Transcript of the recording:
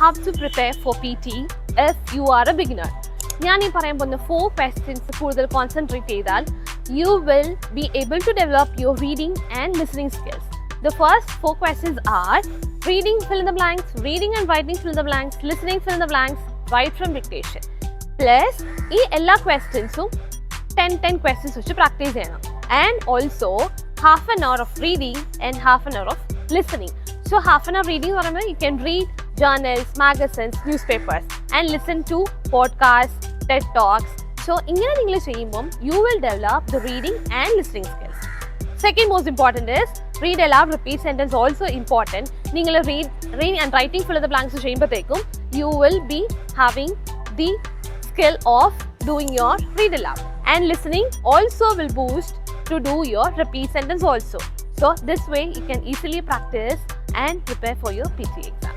how to prepare for PTE if you are a beginner. ഞാൻ ഈ പറയാൻ പോകുന്ന 4 questions കൂടുതൽ കോൺസെൻട്രേറ്റ് ചെയ്താൽ you will be able to develop your reading and listening skills. The first 4 questions are reading fill in the blanks, reading and writing fill in the blanks, listening fill in the blanks, write from dictation. Plus ഈ എല്ലാ questions-ഉം 10 questions വെച്ച് practice ചെയ്യണം. And also half an hour of reading and half an hour of listening. So half an hour reading എന്ന് പറയുമ്പോൾ you can read journals, magazines, newspapers and listen to podcasts, TED Talks. So ഇങ്ങനെ നിങ്ങൾ ചെയ്യുമ്പോൾ you will develop the reading and listening skills. Second most important is read aloud, repeat sentence also important. നിങ്ങൾ reading and writing fill in the blanks ചെയ്യുമ്പോഴത്തേക്കും you will be having the skill of doing your read aloud. And listening also will boost to do your repeat sentence also. So this way you can easily practice and prepare for your PTE exam.